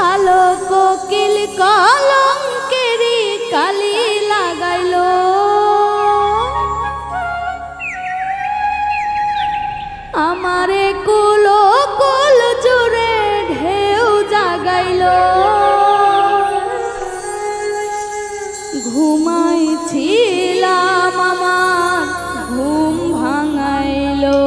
কালো কোকিল কলঙ্কেরি কালি লাগাইলো, আমারে কুলো কুল জুড়ে ঢেউ জাগাইলো। ঘুমাইছিলাম আমার ঘুম ভাঙাইলো।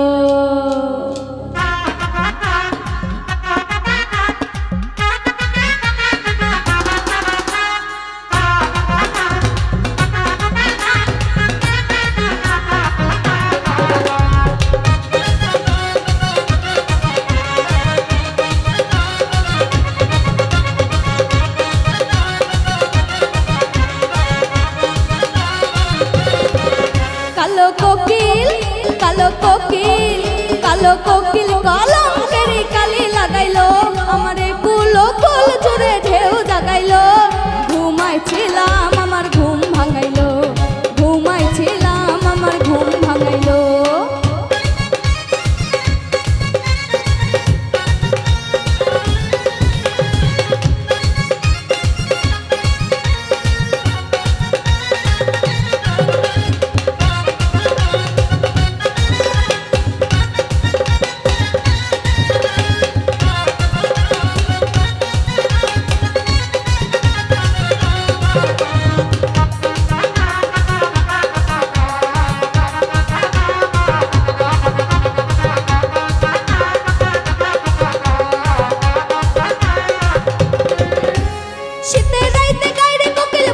কালো কোকিল কালো কোকিল কালো কোকিল কলঙ্কেরি কালি লাগাইলো, আমারে কুলো কুল জুড়ে ঢেউ জাগাইলো। ঘুমাইছিলাম আমার ঘুম ভাঙাইলো, ঘুমাইছিলাম আমার ঘুম ভাঙাইলো।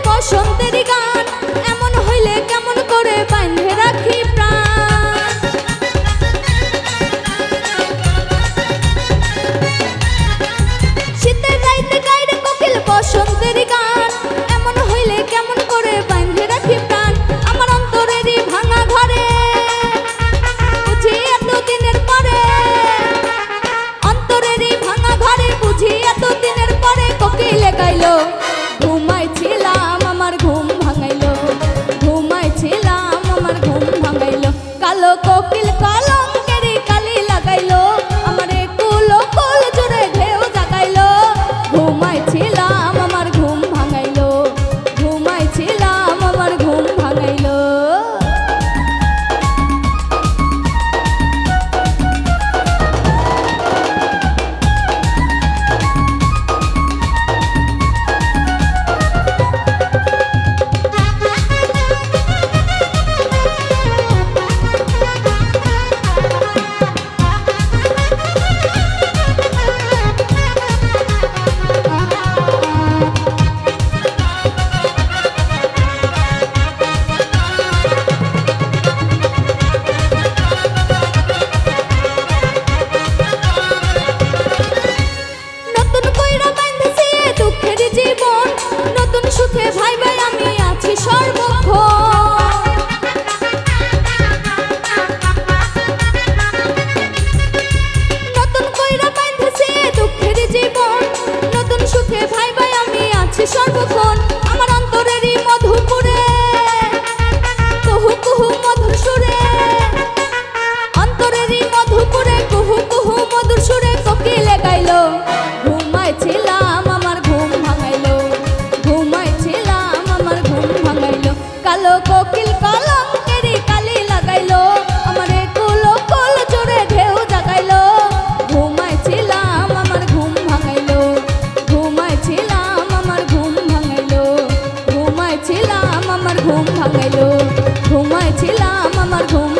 বসন্তের গান এমন হইলে কেমন করে বাঁধে রাখি প্রাণ। শীতের রাইতে গাইরে কোকিল বসন্তের গান এমন হইলে কেমন করে বাঁধে রাখি প্রাণ। আমার অন্তরেরই ভাঙা ঘরে বুঝি এতদিনের পরে, অন্তরেরই ভাঙা ঘরে বুঝি এতদিনের পরে কোকিলে গাইলো। ঘুমাইছিলাম আমার ঘুম ভাঙাইলো, ঘুমাইছিলাম আমার ঘুম ভাঙাইলো। কালো কোকিল কলঙ্কেরি কালি লাগাইলো, আমারে কুলো কুল জুড়ে ঢেউ জাগাইলো। ঘুমাইছিলাম আমার ঘুম ভাঙাইলো, ঘুমাইছিলাম আমার ঘুম ভাঙাইলো। নতুন সুখে ভাই ভাই আমি আছি সর্বক্ষণ। নতুন কইরা বাঁধছে দুঃখের জীবন, নতুন সুখে ভাই ভাই আমি আছি সর্বক্ষণ। আমার অন্তরেরই মধুপুরে কুহু কুহু মধুর সুরে, অন্তরেরই মধুপুরে কুহু কুহু মধুর সুরে কোকিলে গাইলো। ঘুমাইছিলাম আমার ঘুম ভাঙাইলো, ঘুমাইছিলাম আমার ঘুম ভাঙাইলো। কালো কোকিল কলঙ্কেরি কালি লাগাইলো, আমারে কুলো কুল জুড়ে ঢেউ জাগাইলো। ঘুমাইছিলাম আমার ঘুম ভাঙাইলো, ঘুমাইছিলাম আমার ঘুম ভাঙাইলো, ঘুমাইছিলাম আমার ঘুম ভাঙাইলো, ঘুমাইছিলাম আমার ঘুম